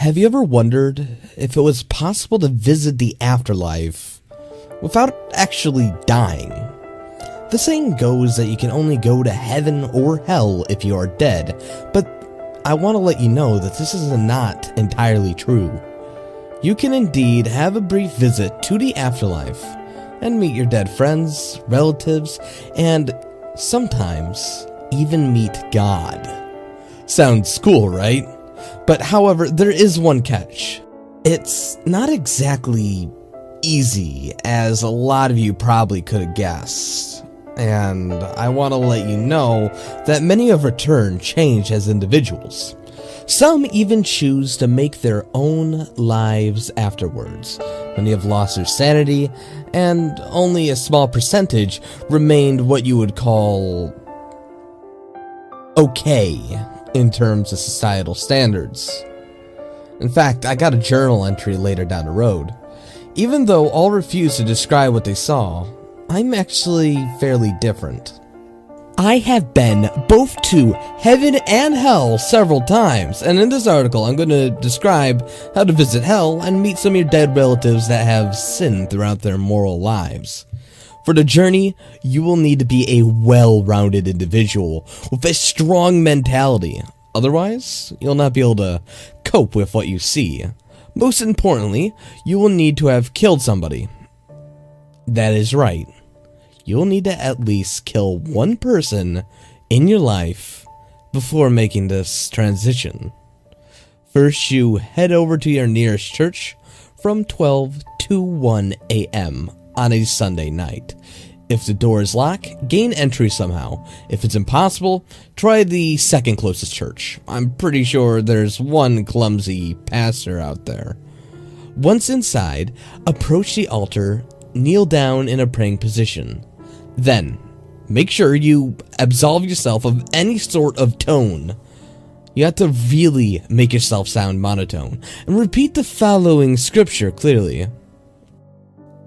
Have you ever wondered if it was possible to visit the afterlife without actually dying? The saying goes that you can only go to heaven or hell if you are dead, but I want to let you know that this is not entirely true. You can indeed have a brief visit to the afterlife and meet your dead friends, relatives, and sometimes even meet God. Sounds cool, right? But however, there is one catch. It's not exactly easy, as a lot of you probably could have guessed. And I want to let you know that many have returned changed as individuals. Some even choose to make their own lives afterwards, many have lost their sanity, and only a small percentage remained what you would call okay in terms of societal standards. In fact, I got a journal entry later down the road. Even though all refused to describe what they saw, I'm actually fairly different. I have been both to heaven and hell several times, and in this article I'm going to describe how to visit hell and meet some of your dead relatives that have sinned throughout their moral lives. For the journey, you will need to be a well-rounded individual with a strong mentality. Otherwise, you'll not be able to cope with what you see. Most importantly, you will need to have killed somebody. That is right. You'll need to at least kill one person in your life before making this transition. First, you head over to your nearest church from 12 to 1 a.m. on a Sunday night. If the door is locked, gain entry somehow. If it's impossible, try the second closest church. I'm pretty sure there's one clumsy pastor out there. Once inside, approach the altar, kneel down in a praying position. Then, make sure you absolve yourself of any sort of tone. You have to really make yourself sound monotone, and repeat the following scripture clearly.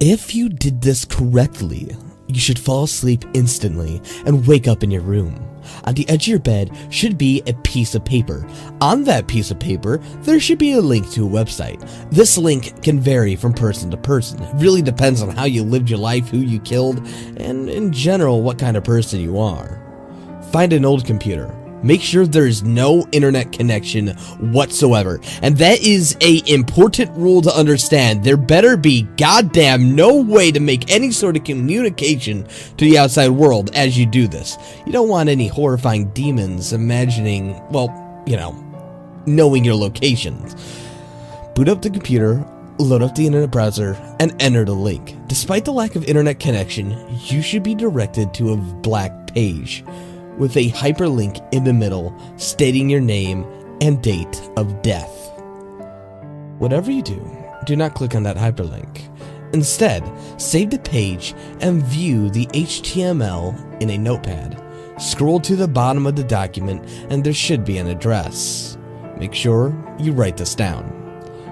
If you did this correctly, you should fall asleep instantly and wake up in your room. On the edge of your bed should be a piece of paper. On that piece of paper, there should be a link to a website. This link can vary from person to person. It really depends on how you lived your life, who you killed, and in general, what kind of person you are. Find an old computer. Make sure there is no internet connection whatsoever. And that is an important rule to understand. There better be goddamn no way to make any sort of communication to the outside world as you do this. You don't want any horrifying demons imagining, well, you know, knowing your locations. Boot up the computer, load up the internet browser, and enter the link. Despite the lack of internet connection, you should be directed to a black page with a hyperlink in the middle stating your name and date of death. Whatever you do, do not click on that hyperlink. Instead, save the page and view the HTML in a notepad. Scroll to the bottom of the document and there should be an address. Make sure you write this down.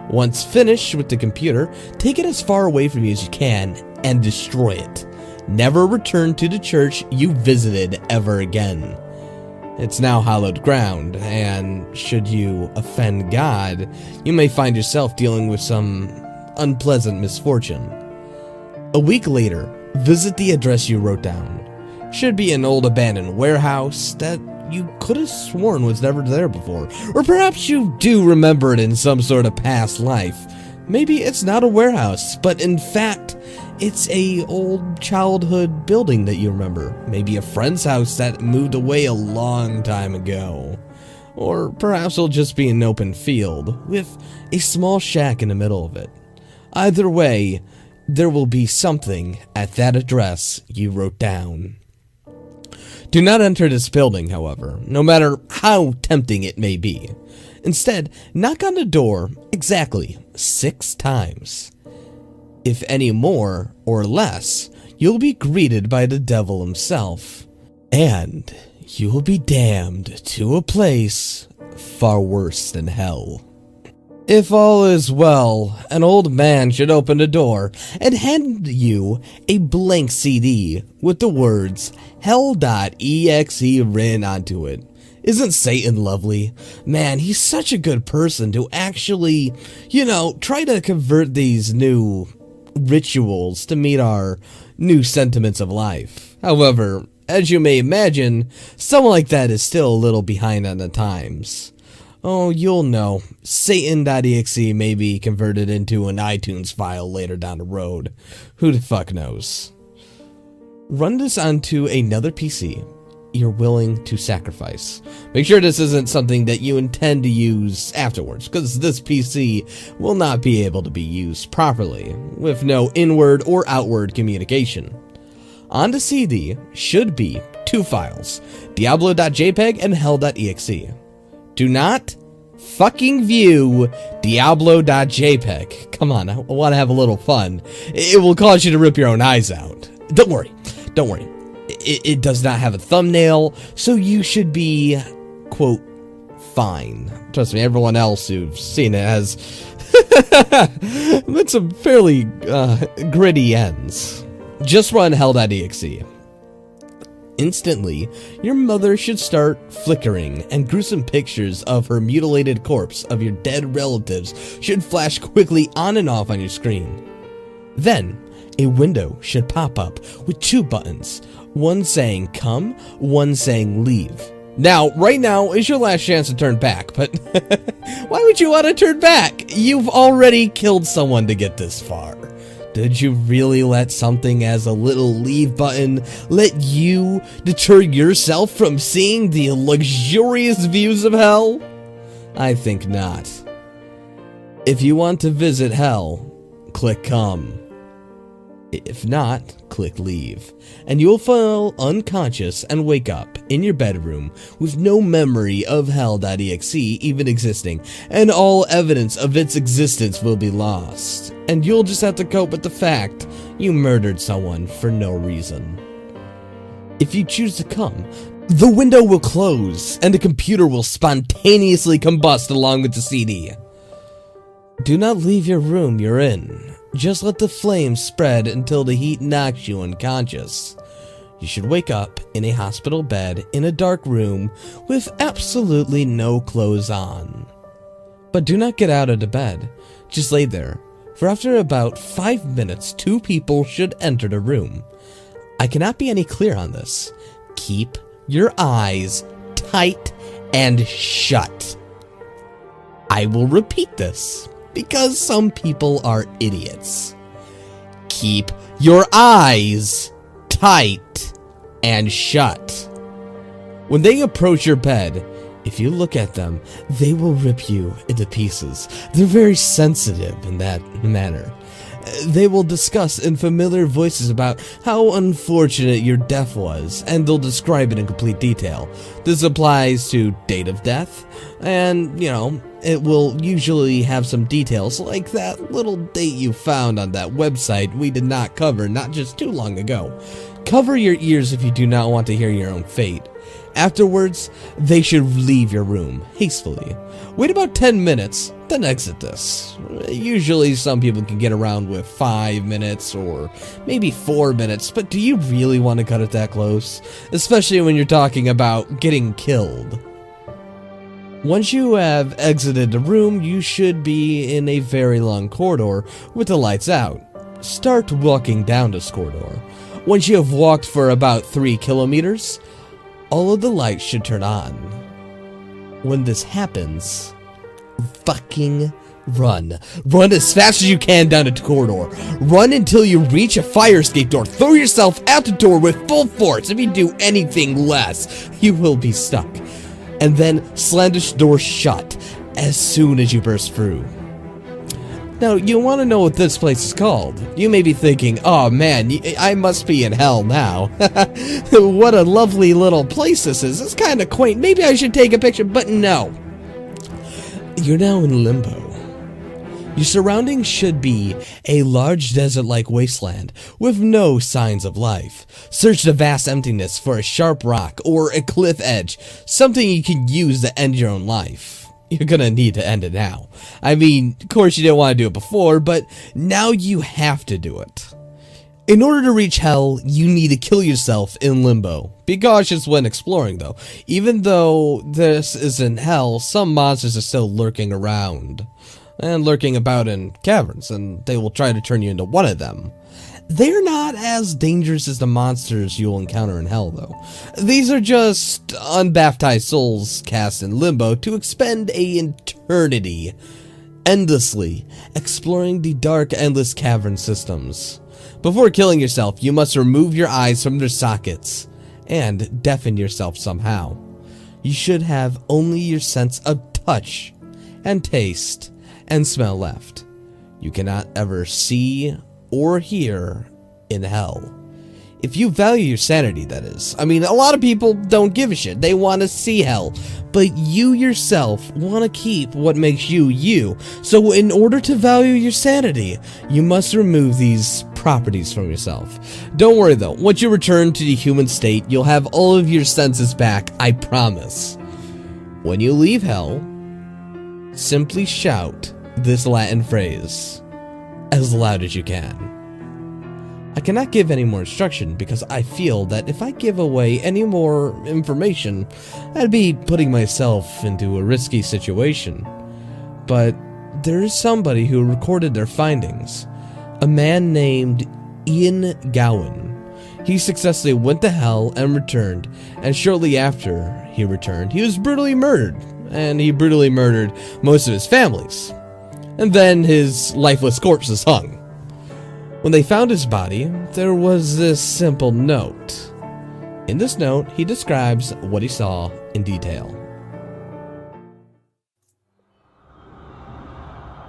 Once finished with the computer, take it as far away from you as you can and destroy it. Never return to the church you visited ever again. It's now hallowed ground, and should you offend God, you may find yourself dealing with some unpleasant misfortune. A week later, visit the address you wrote down. Should be an old abandoned warehouse that you could have sworn was never there before, or perhaps you do remember it in some sort of past life. Maybe it's not a warehouse, but in fact, it's a old childhood building that you remember. Maybe a friend's house that moved away a long time ago. Or perhaps it'll just be an open field with a small shack in the middle of it. Either way, there will be something at that address you wrote down. Do not enter this building, however, no matter how tempting it may be. Instead, knock on the door exactly 6 times. If any more or less, you'll be greeted by the devil himself, and you will be damned to a place far worse than hell. If all is well, an old man should open the door and hand you a blank CD with the words Hell.EXE written onto it. Isn't Satan lovely? Man, he's such a good person to actually, try to convert these new rituals to meet our new sentiments of life. However, as you may imagine, someone like that is still a little behind on the times. Oh, you'll know. Satan.exe may be converted into an iTunes file later down the road. Who the fuck knows? Run this onto another PC you're willing to sacrifice. Make sure this isn't something that you intend to use afterwards, because this PC will not be able to be used properly, with no inward or outward communication. On the CD should be two files, Diablo.jpg and Hell.exe. Do not fucking view Diablo.jpg. Come on, I want to have a little fun. It will cause you to rip your own eyes out. Don't worry. It does not have a thumbnail, so you should be, quote, fine. Trust me, everyone else who's seen it has met some fairly gritty ends. Just run Hell.exe. Instantly, your mother should start flickering, and gruesome pictures of her mutilated corpse of your dead relatives should flash quickly on and off on your screen. Then, a window should pop up with two buttons, one saying come, one saying leave. Now, right now is your last chance to turn back, but why would you want to turn back? You've already killed someone to get this far. Did you really let something as a little leave button let you deter yourself from seeing the luxurious views of hell? I think not. If you want to visit hell, click come. If not, click leave, and you will fall unconscious and wake up in your bedroom with no memory of Hell.exe even existing, and all evidence of its existence will be lost, and you'll just have to cope with the fact you murdered someone for no reason. If you choose to come, the window will close, and the computer will spontaneously combust along with the CD. Do not leave your room you're in. Just let the flames spread until the heat knocks you unconscious. You should wake up in a hospital bed in a dark room with absolutely no clothes on. But do not get out of the bed. Just lay there, for after about 5 minutes, two people should enter the room. I cannot be any clearer on this. Keep your eyes tight and shut. I will repeat this, because some people are idiots. Keep your eyes tight and shut. When they approach your bed, if you look at them, they will rip you into pieces. They're very sensitive in that manner. They will discuss in familiar voices about how unfortunate your death was, and they'll describe it in complete detail. This applies to date of death, and, it will usually have some details like that little date you found on that website we did not cover not just too long ago. Cover your ears if you do not want to hear your own fate. Afterwards, they should leave your room hastily. Wait about 10 minutes, then exit this. Usually some people can get around with 5 minutes or maybe 4 minutes, but do you really want to cut it that close? Especially when you're talking about getting killed. Once you have exited the room, you should be in a very long corridor with the lights out. Start walking down this corridor. Once you have walked for about 3 kilometers, all of the lights should turn on. When this happens, fucking run. Run as fast as you can down the corridor. Run until you reach a fire escape door. Throw yourself out the door with full force. If you do anything less, you will be stuck. And then slam this door shut as soon as you burst through. Now, you want to know what this place is called. You may be thinking, oh man, I must be in hell now. What a lovely little place this is. It's kind of quaint. Maybe I should take a picture, but no. You're now in limbo. Your surroundings should be a large desert-like wasteland with no signs of life. Search the vast emptiness for a sharp rock or a cliff edge, something you can use to end your own life. You're gonna need to end it now. I mean, of course you didn't want to do it before, but now you have to do it. In order to reach hell, you need to kill yourself in limbo. Be cautious when exploring though. Even though this isn't hell, some monsters are still lurking around. And lurking about in caverns, and they will try to turn you into one of them. They're not as dangerous as the monsters you'll encounter in hell though. These are just unbaptized souls cast in limbo to expend an eternity, endlessly, exploring the dark, endless cavern systems. Before killing yourself, you must remove your eyes from their sockets and deafen yourself somehow. You should have only your sense of touch and taste and smell left. You cannot ever see or hear in hell. If you value your sanity, that is. I mean, a lot of people don't give a shit. They want to see hell. But you yourself want to keep what makes you, you. So in order to value your sanity, you must remove these properties from yourself. Don't worry though, once you return to the human state, you'll have all of your senses back, I promise. When you leave hell, simply shout this Latin phrase as loud as you can. I cannot give any more instruction because I feel that if I give away any more information, I'd be putting myself into a risky situation. But there is somebody who recorded their findings. A man named Ian Gowan. He successfully went to hell and returned, and shortly after he returned, he was brutally murdered, and he brutally murdered most of his families. And then his lifeless corpse was hung. When they found his body, there was this simple note. In this note, he describes what he saw in detail.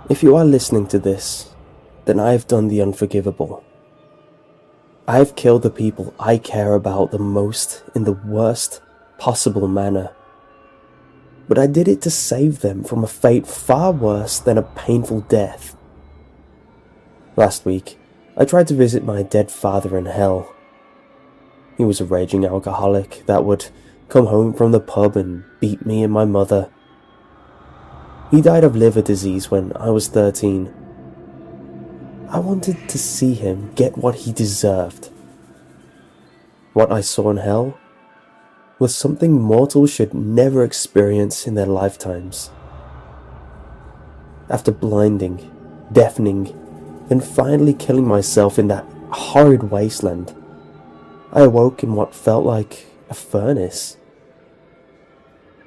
If you are listening to this, then I have done the unforgivable. I have killed the people I care about the most in the worst possible manner. But I did it to save them from a fate far worse than a painful death. Last week, I tried to visit my dead father in hell. He was a raging alcoholic that would come home from the pub and beat me and my mother. He died of liver disease when I was 13. I wanted to see him get what he deserved. What I saw in hell was something mortals should never experience in their lifetimes. After blinding, deafening, and finally killing myself in that horrid wasteland, I awoke in what felt like a furnace.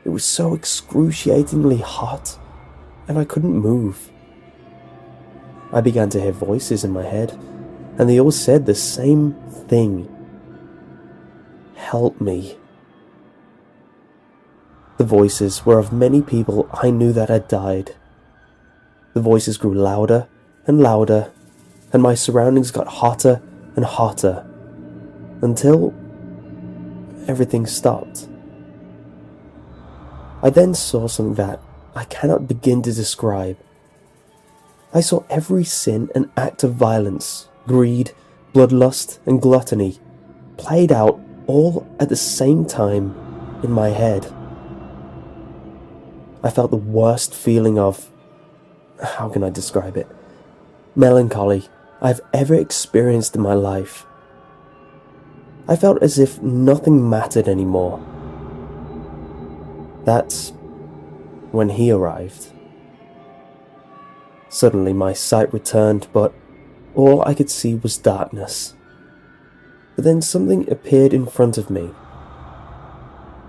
It was so excruciatingly hot, and I couldn't move. I began to hear voices in my head, and they all said the same thing. Help me. The voices were of many people I knew that had died. The voices grew louder and louder, and my surroundings got hotter and hotter, until everything stopped. I then saw something that I cannot begin to describe. I saw every sin and act of violence, greed, bloodlust, and gluttony played out all at the same time in my head. I felt the worst feeling of, how can I describe it, melancholy I've ever experienced in my life. I felt as if nothing mattered anymore. That's when he arrived. Suddenly my sight returned, but all I could see was darkness. But then something appeared in front of me.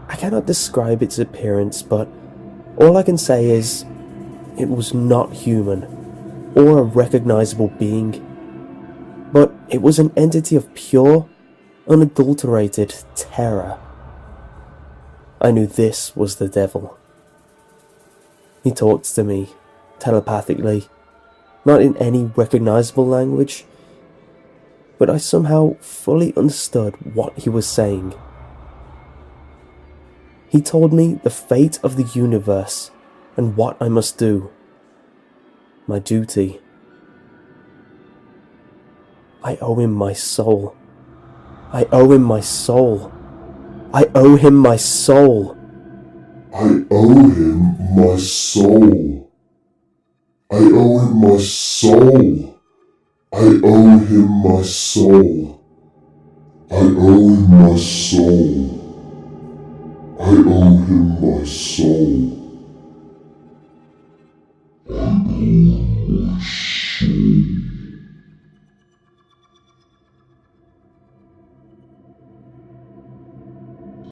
I cannot describe its appearance, but all I can say is it was not human or a recognizable being, but it was an entity of pure, unadulterated terror. I knew this was the devil. He talked to me telepathically, not in any recognizable language, but I somehow fully understood what he was saying. He told me the fate of the universe and what I must do. My duty. I owe him my soul. I owe him my soul. I owe him my soul. I owe him my soul. I owe him my soul. I owe him my soul. I owe him my soul. I owe him my soul.